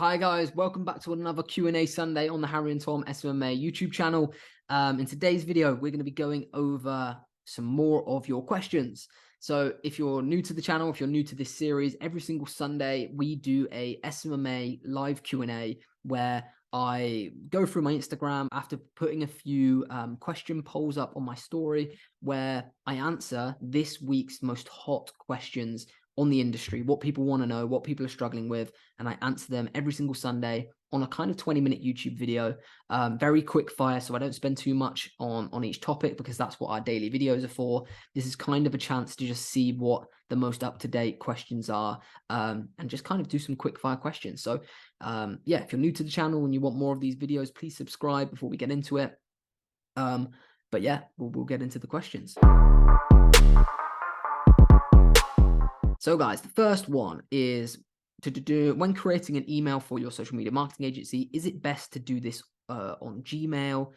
Hi guys, welcome back to another Q&A Sunday on the Harry and Tom SMMA YouTube channel. In today's video, we're going to be going over some more of your questions. So if you're new to the channel, if you're new to this series, every single Sunday we do a SMMA live Q&A where I go through my Instagram after putting a few question polls up on my story where I answer this week's most hot questions on the industry, what people want to know, what people are struggling with, and I answer them every single Sunday on a kind of 20-minute YouTube video, very quick fire, so I don't spend too much on each topic because that's what our daily videos are for. This is kind of a chance to just see what the most up-to-date questions are, and just kind of do some quick fire questions. So yeah, if you're new to the channel and you want more of these videos, please subscribe before we get into it. But yeah, we'll get into the questions. So guys, the first one is to do when creating an email for your social media marketing agency, is it best to do this on Gmail,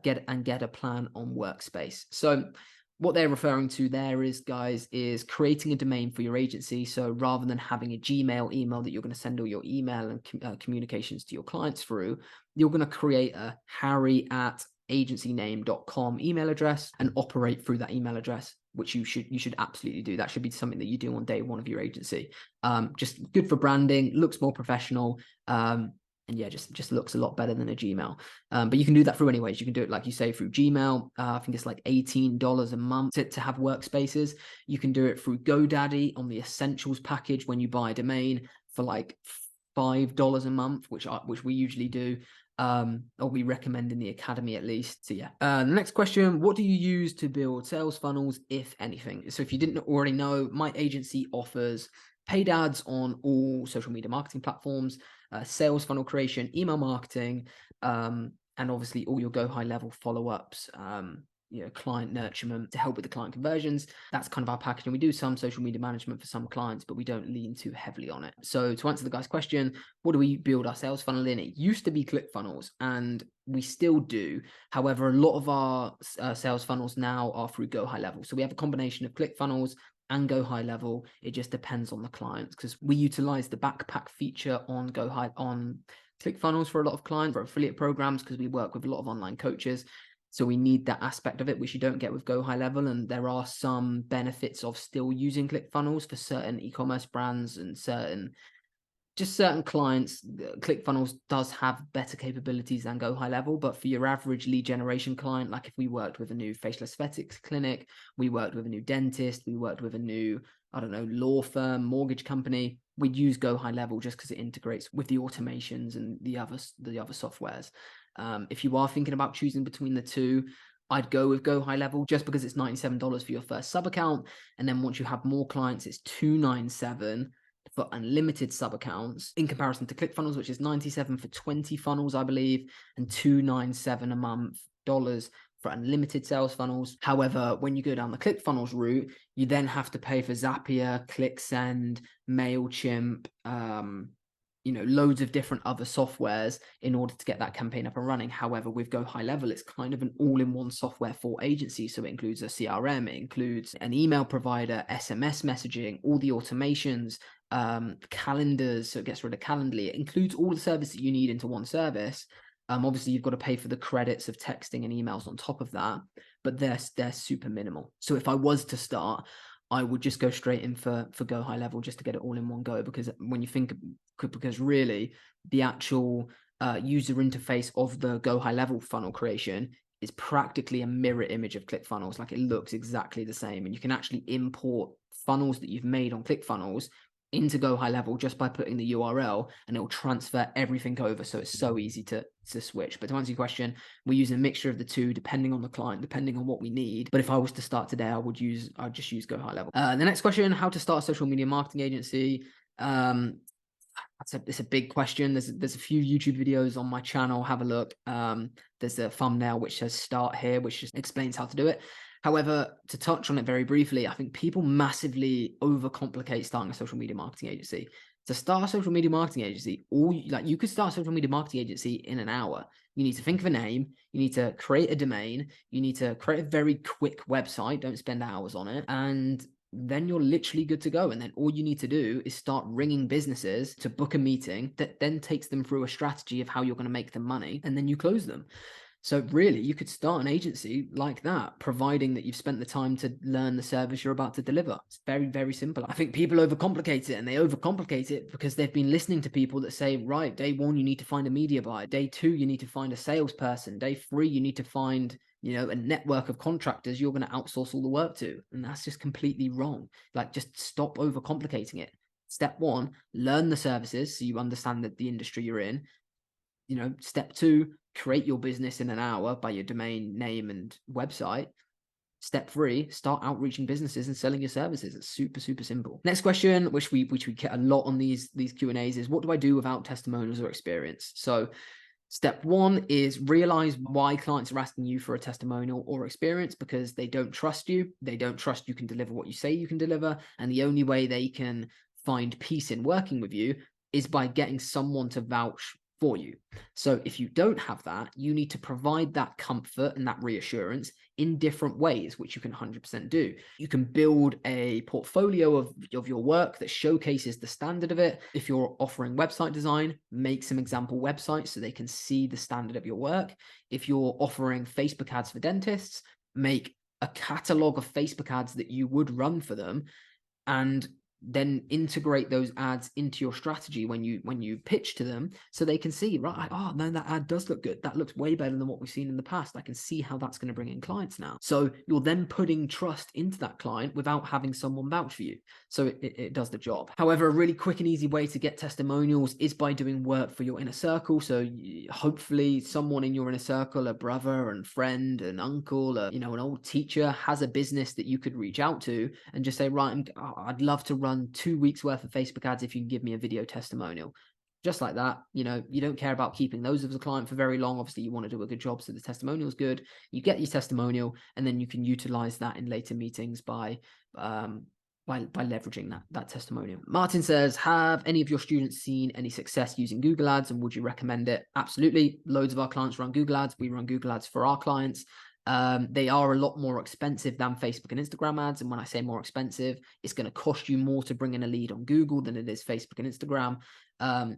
get a plan on Workspace? So what they're referring to there is, guys, is creating a domain for your agency. So rather than having a Gmail email that you're going to send all your email and communications to your clients through, you're going to create a harry@agencyname.com email address and operate through that email address, which you should absolutely do. That should be something that you do on day one of your agency. Just good for branding, looks more professional, and yeah, just looks a lot better than a Gmail. But you can do that through any ways. You can do it, like you say, through Gmail. I think it's like $18 a month to have workspaces. You can do it through GoDaddy on the Essentials package when you buy a domain for like $5 a month, which we usually do. Or we recommend in the academy at least. So yeah. The next question, what do you use to build sales funnels, if anything? So if you didn't already know, my agency offers paid ads on all social media marketing platforms, sales funnel creation, email marketing, and obviously all your go high level follow-ups, client nurturement to help with the client conversions. That's kind of our package. And we do some social media management for some clients, but we don't lean too heavily on it. So to answer the guy's question, what do we build our sales funnel in? It used to be ClickFunnels, and we still do. However, a lot of our sales funnels now are through Go High Level. So we have a combination of ClickFunnels and Go High Level. It just depends on the clients, because we utilize the backpack feature on ClickFunnels for a lot of clients, for affiliate programs, because we work with a lot of online coaches. So we need that aspect of it, which you don't get with Go High Level. And there are some benefits of still using ClickFunnels for certain e-commerce brands and certain clients. ClickFunnels does have better capabilities than Go High Level, but for your average lead generation client, like if we worked with a new facial aesthetics clinic, we worked with a new dentist, we worked with a new, law firm, mortgage company, we'd use Go High Level just because it integrates with the automations and the other softwares. If you are thinking about choosing between the two, I'd go with Go High Level just because it's $97 for your first sub account. And then once you have more clients, it's $297 for unlimited sub accounts, in comparison to ClickFunnels, which is $97 for 20 funnels, I believe, and $297 a month for unlimited sales funnels. However, when you go down the ClickFunnels route, you then have to pay for Zapier, ClickSend, MailChimp, loads of different other softwares in order to get that campaign up and running. However, with Go High Level, it's kind of an all-in-one software for agencies. So it includes a CRM, it includes an email provider, SMS messaging, all the automations, calendars, so it gets rid of Calendly. It includes all the services that you need into one service. Obviously, you've got to pay for the credits of texting and emails on top of that, but they're super minimal. So if I was to start, I would just go straight in for Go High Level just to get it all in one go, because when you think, because really the actual user interface of the Go High Level funnel creation is practically a mirror image of ClickFunnels. Like, it looks exactly the same, and you can actually import funnels that you've made on ClickFunnels into Go High Level just by putting the URL, and it will transfer everything over. So it's so easy to switch. But to answer your question, we use a mixture of the two, depending on the client, depending on what we need. But if I was to start today, I'd just use Go High Level. The next question, how to start a social media marketing agency. It's a big question. There's a few YouTube videos on my channel. Have a look. There's a thumbnail which says start here, which just explains how to do it. However, to touch on it very briefly, I think people massively overcomplicate starting a social media marketing agency. To start a social media marketing agency, you could start a social media marketing agency in an hour. You need to think of a name. You need to create a domain. You need to create a very quick website. Don't spend hours on it. And then you're literally good to go. And then all you need to do is start ringing businesses to book a meeting that then takes them through a strategy of how you're going to make them money, and then you close them. So really, you could start an agency like that, providing that you've spent the time to learn the service you're about to deliver. It's very, very simple. I think people overcomplicate it, and they overcomplicate it because they've been listening to people that say, right, day one, you need to find a media buyer. Day two, you need to find a salesperson. Day three, you need to find, a network of contractors you're going to outsource all the work to. And that's just completely wrong. Like, just stop overcomplicating it. Step one, learn the services so you understand the industry you're in. Step two, create your business in an hour by your domain name and website. Step three, start outreaching businesses and selling your services. It's super, super simple. Next question, which we get a lot on these Q&As, is what do I do without testimonials or experience? So step one is realize why clients are asking you for a testimonial or experience, because they don't trust you. They don't trust you can deliver what you say you can deliver. And the only way they can find peace in working with you is by getting someone to vouch for you. So if you don't have that, you need to provide that comfort and that reassurance in different ways, which you can 100% do. You can build a portfolio of your work that showcases the standard of it. If you're offering website design, make some example websites so they can see the standard of your work. If you're offering Facebook ads for dentists, make a catalog of Facebook ads that you would run for them, and then integrate those ads into your strategy when you pitch to them, so they can see, right, oh no, that ad does look good. That looks way better than what we've seen in the past. I can see how that's going to bring in clients now. So you're then putting trust into that client without having someone vouch for you. So it does the job. However, a really quick and easy way to get testimonials is by doing work for your inner circle. So hopefully someone in your inner circle, a brother and friend, an uncle, an old teacher, has a business that you could reach out to and just say, right, I'd love to run 2 weeks worth of Facebook ads if you can give me a video testimonial. Just like that. You don't care about keeping those as a client for very long. Obviously, you want to do a good job, so the testimonial is good. You get your testimonial, and then you can utilize that in later meetings by leveraging that testimonial. Martin says, have any of your students seen any success using Google Ads, and would you recommend it? Absolutely. Loads of our clients run Google Ads. We run Google Ads for our clients. They are a lot more expensive than Facebook and Instagram ads. And when I say more expensive, it's going to cost you more to bring in a lead on Google than it is Facebook and Instagram.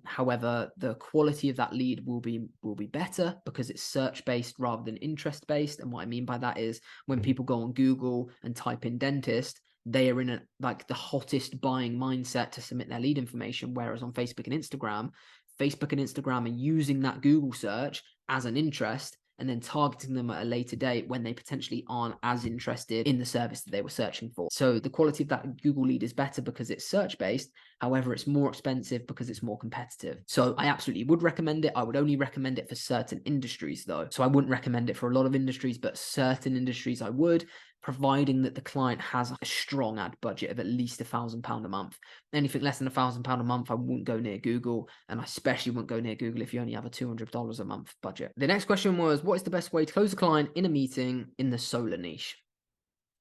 However, the quality of that lead will be better because it's search-based rather than interest-based. And what I mean by that is when people go on Google and type in dentist, they are in the hottest buying mindset to submit their lead information. Whereas on Facebook and Instagram are using that Google search as an interest and then targeting them at a later date when they potentially aren't as interested in the service that they were searching for. So the quality of that Google lead is better because it's search-based. However, it's more expensive because it's more competitive. So I absolutely would recommend it. I would only recommend it for certain industries though. So I wouldn't recommend it for a lot of industries, but certain industries I would, providing that the client has a strong ad budget of at least £1,000 a month. Anything less than £1,000 a month, I wouldn't go near Google, and I especially wouldn't go near Google if you only have a $200 a month budget. The next question was, what is the best way to close a client in a meeting in the solar niche?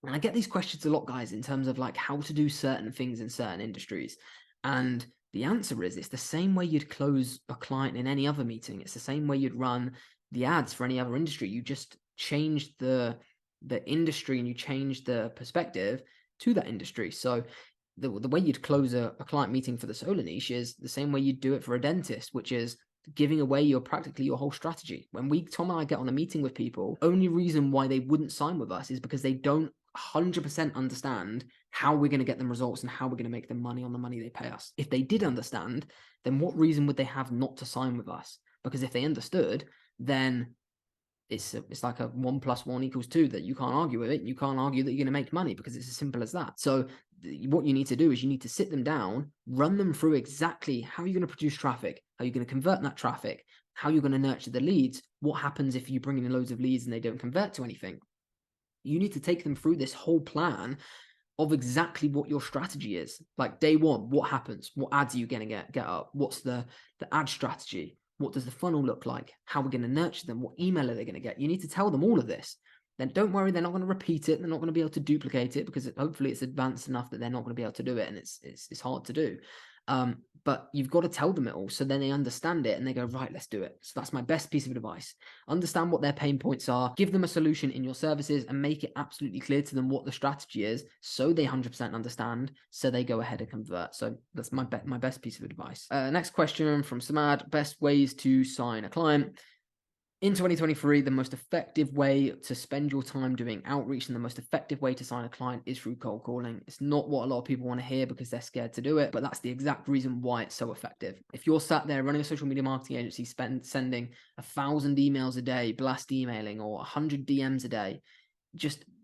And I get these questions a lot, guys, in terms of like how to do certain things in certain industries. And the answer is, it's the same way you'd close a client in any other meeting. It's the same way you'd run the ads for any other industry. You just changed the industry and you change the perspective to that industry. So the way you'd close a client meeting for the solar niche is the same way you'd do it for a dentist, which is giving away practically your whole strategy. When Tom and I get on a meeting with people, only reason why they wouldn't sign with us is because they don't 100% understand how we're going to get them results and how we're going to make them money on the money they pay us. If they did understand, then what reason would they have not to sign with us? Because if they understood, then it's like a 1 + 1 = 2, that you can't argue with it. You can't argue that you're going to make money because it's as simple as that. So what you need to do is you need to sit them down, run them through exactly how you're going to produce traffic, how you're going to convert that traffic, how you're going to nurture the leads. What happens if you bring in loads of leads and they don't convert to anything? You need to take them through this whole plan of exactly what your strategy is. Like day one, what happens? What ads are you going to get up? What's the ad strategy? What does the funnel look like? How are we going to nurture them? What email are they going to get? You need to tell them all of this. Then don't worry, they're not going to repeat it. They're not going to be able to duplicate it because hopefully it's advanced enough that they're not going to be able to do it, and it's hard to do. But you've got to tell them it all, so then they understand it and they go, right, let's do it. So that's my best piece of advice. Understand what their pain points are, give them a solution in your services, and make it absolutely clear to them what the strategy is, so they 100% understand, so they go ahead and convert. So that's my best piece of advice. Next question from Samad: best ways to sign a client. In 2023, the most effective way to spend your time doing outreach and the most effective way to sign a client is through cold calling. It's not what a lot of people want to hear because they're scared to do it, but that's the exact reason why it's so effective. If you're sat there running a social media marketing agency, sending 1,000 emails a day, blast emailing, or 100 DMs a day,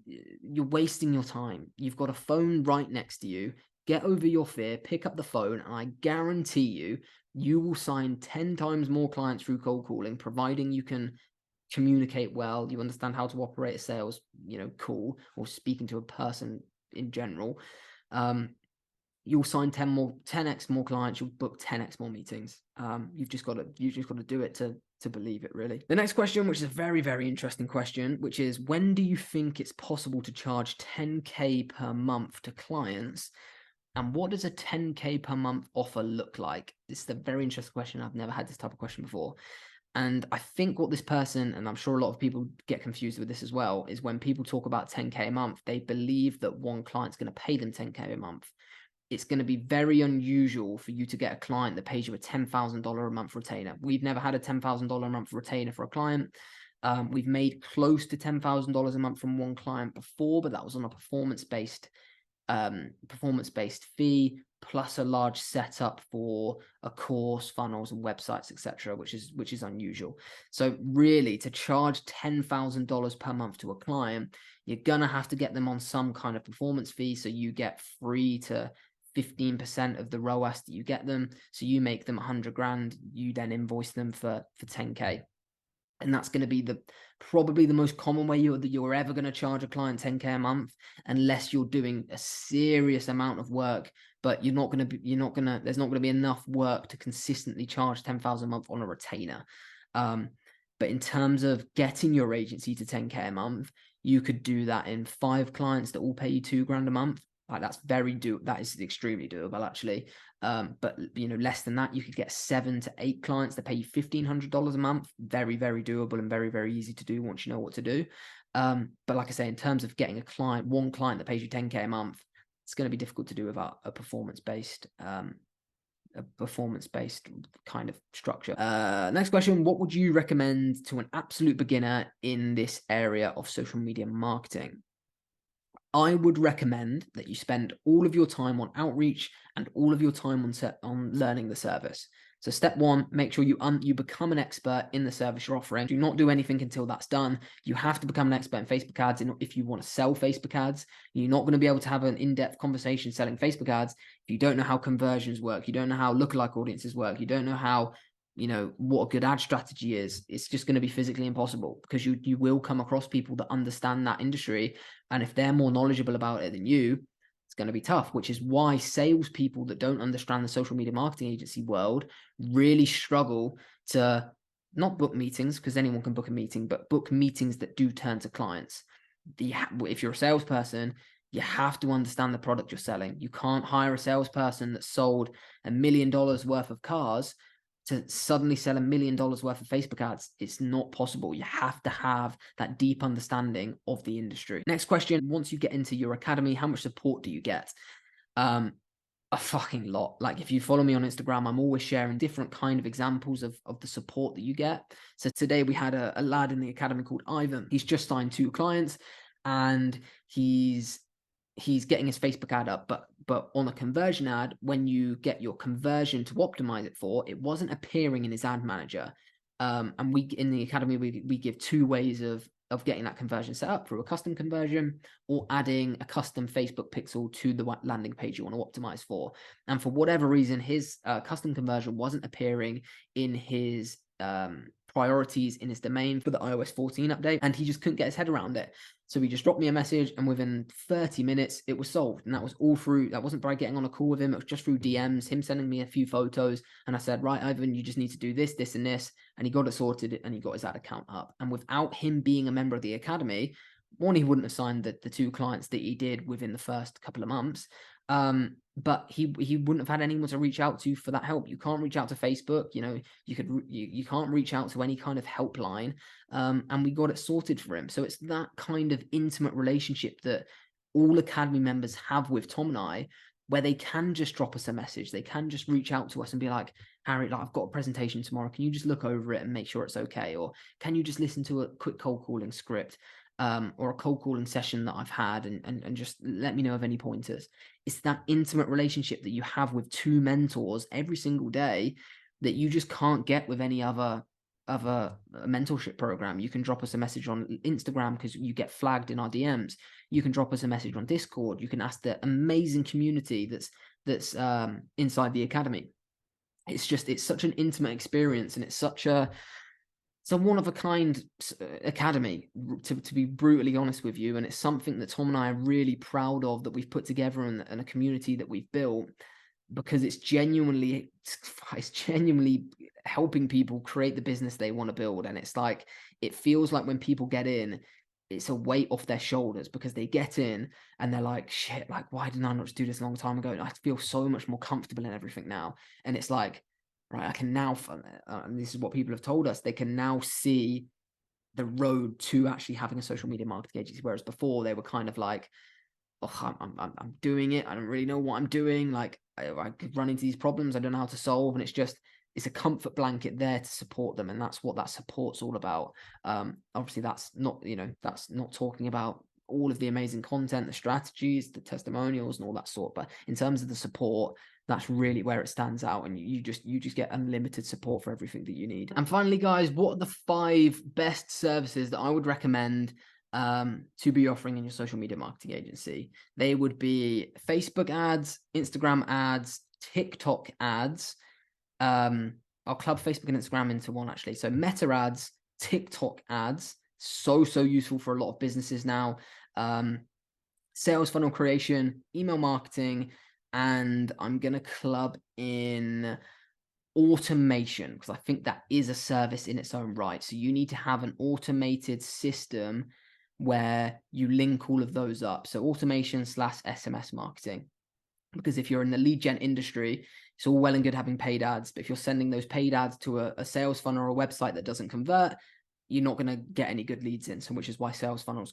you're wasting your time. You've got a phone right next to you. Get over your fear, pick up the phone, and I guarantee you will sign 10 times more clients through cold calling, providing you can communicate well, you understand how to operate a sales, call, or speaking to a person in general. You'll sign 10x more clients, you'll book 10x more meetings. You've just got to do it to believe it, really. The next question, which is a very, very interesting question, which is, when do you think it's possible to charge 10K per month to clients? And what does a 10K per month offer look like? This is a very interesting question. I've never had this type of question before. And I think what this person, and I'm sure a lot of people get confused with this as well, is when people talk about 10K a month, they believe that one client's going to pay them 10K a month. It's going to be very unusual for you to get a client that pays you a $10,000 a month retainer. We've never had a $10,000 a month retainer for a client. We've made close to $10,000 a month from one client before, but that was on a performance-based fee plus a large setup for a course, funnels, and websites, etc., which is unusual. So really, to charge $10,000 per month to a client, you're gonna have to get them on some kind of performance fee, so you get 3 to 15% of the ROAS that you get them. So you make them 100 grand, you then invoice them for 10K. And that's going to be probably the most common way you're ever going to charge a client 10K a month, unless you're doing a serious amount of work. But there's not going to be enough work to consistently charge 10,000 a month on a retainer. But in terms of getting your agency to 10K a month, you could do that in 5 clients that all pay you 2 grand a month. Like that is extremely doable, actually. But less than that, you could get 7 to 8 clients that pay you $1,500 a month. Very, very doable and very, very easy to do once you know what to do. But like I say, in terms of getting one client that pays you 10K a month, it's going to be difficult to do without a performance-based kind of structure. Next question: what would you recommend to an absolute beginner in this area of social media marketing? I would recommend that you spend all of your time on outreach and all of your time on learning the service. So step 1, make sure you become an expert in the service you're offering. Do not do anything until that's done. You have to become an expert in Facebook ads if you want to sell Facebook ads. You're not going to be able to have an in-depth conversation selling Facebook ads if you don't know how conversions work. You don't know how lookalike audiences work. You don't know how what a good ad strategy is. It's just going to be physically impossible, because you will come across people that understand that industry, and if they're more knowledgeable about it than you, it's going to be tough. Which is why salespeople that don't understand the social media marketing agency world really struggle to not book meetings, because anyone can book a meeting, but book meetings that do turn to clients. If you're a salesperson, you have to understand the product you're selling. You can't hire a salesperson that sold $1 million worth of cars to suddenly sell $1 million worth of Facebook ads. It's not possible. You have to have that deep understanding of the industry. Next question: once you get into your academy, how much support do you get? A fucking lot. Like, if you follow me on Instagram, I'm always sharing different kind of examples of the support that you get. So today we had a lad in the academy called Ivan. He's just signed 2 clients, and he's getting his Facebook ad up, but on a conversion ad, when you get your conversion to optimize it for, it wasn't appearing in his ad manager. And in the academy, we give 2 ways of getting that conversion set up: through a custom conversion or adding a custom Facebook pixel to the landing page you want to optimize for. And for whatever reason, his custom conversion wasn't appearing in his priorities in his domain for the iOS 14 update, and he just couldn't get his head around it. So he just dropped me a message, and within 30 minutes it was solved. And that wasn't by getting on a call with him, it was just through DMs, him sending me a few photos, and I said, right, Ivan, you just need to do this, this, and this, and he got it sorted, and he got his ad account up. And without him being a member of the academy, one, he wouldn't have signed the 2 clients that he did within the first couple of months, But he wouldn't have had anyone to reach out to for that help. You can't reach out to Facebook, you know, you can't reach out to any kind of helpline. And we got it sorted for him. So it's that kind of intimate relationship that all Academy members have with Tom and I, where they can just drop us a message. They can just reach out to us and be like, Harry, like, I've got a presentation tomorrow. Can you just look over it and make sure it's okay? Or can you just listen to a quick cold calling script, or a cold calling session that I've had, and just let me know of any pointers. It's that intimate relationship that you have with two mentors every single day that you just can't get with any other mentorship program. You can drop us a message on Instagram because you get flagged in our DMs. You can drop us a message on Discord. You can ask the amazing community that's inside the Academy. It's such an intimate experience, and it's a one-of-a-kind academy, to be brutally honest with you. And it's something that Tom and I are really proud of, that we've put together, and a community that we've built, because it's genuinely helping people create the business they want to build. And it's like, it feels like when people get in, it's a weight off their shoulders, because they get in and they're like, shit, like, why didn't I not just do this a long time ago? And I feel so much more comfortable in everything now. And it's like, right, I can now, and this is what people have told us, they can now see the road to actually having a social media marketing agency. Whereas before they were kind of like, oh, I'm doing it, I don't really know what I'm doing, like I could run into these problems I don't know how to solve. And it's a comfort blanket there to support them, and that's what that support's all about. Obviously that's not talking about all of the amazing content, the strategies, the testimonials and all that sort, but in terms of the support, that's really where it stands out, and you just get unlimited support for everything that you need. And finally, guys, what are the 5 best services that I would recommend to be offering in your social media marketing agency? They would be Facebook ads, Instagram ads, TikTok ads. I'll club Facebook and Instagram into one, actually. So Meta ads, TikTok ads, so useful for a lot of businesses now. Sales funnel creation, email marketing, and I'm going to club in automation, because I think that is a service in its own right. So you need to have an automated system where you link all of those up. So automation / SMS marketing. Because if you're in the lead gen industry, it's all well and good having paid ads, but if you're sending those paid ads to a sales funnel or a website that doesn't convert, you're not going to get any good leads in. So which is why sales funnels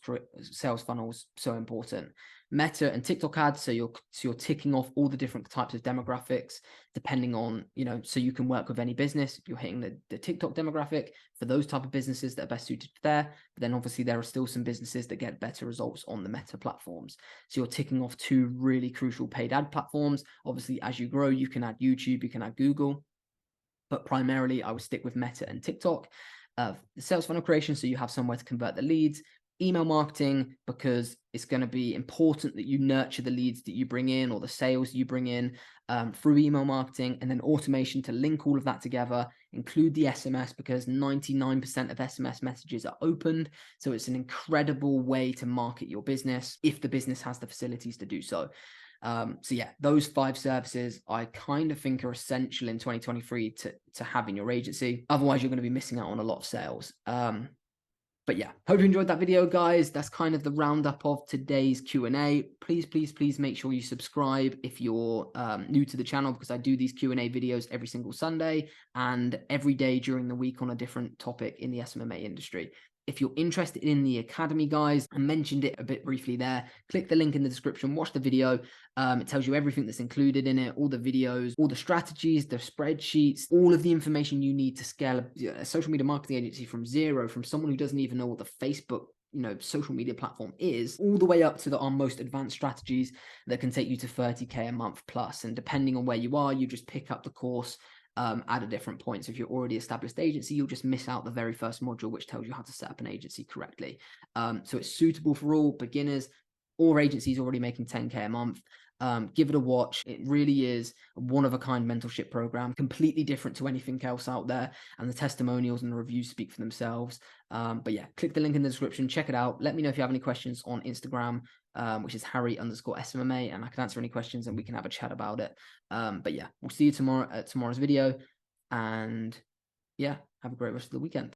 so important. Meta and TikTok ads, so you're ticking off all the different types of demographics depending on, so you can work with any business. If you're hitting the TikTok demographic for those type of businesses that are best suited there, but then obviously there are still some businesses that get better results on the Meta platforms. So you're ticking off 2 really crucial paid ad platforms. Obviously, as you grow, you can add YouTube, you can add Google, but primarily I would stick with Meta and TikTok. The sales funnel creation, so you have somewhere to convert the leads. Email marketing, because it's going to be important that you nurture the leads that you bring in, or the sales you bring in through email marketing. And then automation to link all of that together, include the SMS, because 99% of SMS messages are opened. So it's an incredible way to market your business if the business has the facilities to do so. So yeah, those 5 services I kind of think are essential in 2023 to have in your agency. Otherwise, you're going to be missing out on a lot of sales. But yeah, hope you enjoyed that video, guys. That's kind of the roundup of today's Q&A. Please make sure you subscribe if you're new to the channel, because I do these Q&A videos every single Sunday and every day during the week on a different topic in the SMMA industry. If you're interested in the Academy, guys, I mentioned it a bit briefly there. Click the link in the description, watch the video. It tells you everything that's included in it, all the videos, all the strategies, the spreadsheets, all of the information you need to scale a social media marketing agency from zero, from someone who doesn't even know what the Facebook social media platform is, all the way up to our most advanced strategies that can take you to 30K a month plus. And depending on where you are, you just pick up the course at a different point. So if you're already established agency, you'll just miss out the very first module, which tells you how to set up an agency correctly. So it's suitable for all beginners or agencies already making 10K a month. Give it a watch. It really is a one-of-a-kind mentorship program, completely different to anything else out there, and the testimonials and the reviews speak for themselves. But yeah, click the link in the description, check it out. Let me know if you have any questions on Instagram, which is Harry_SMMA, and I can answer any questions and we can have a chat about it. But yeah, we'll see you tomorrow at tomorrow's video, and yeah, have a great rest of the weekend.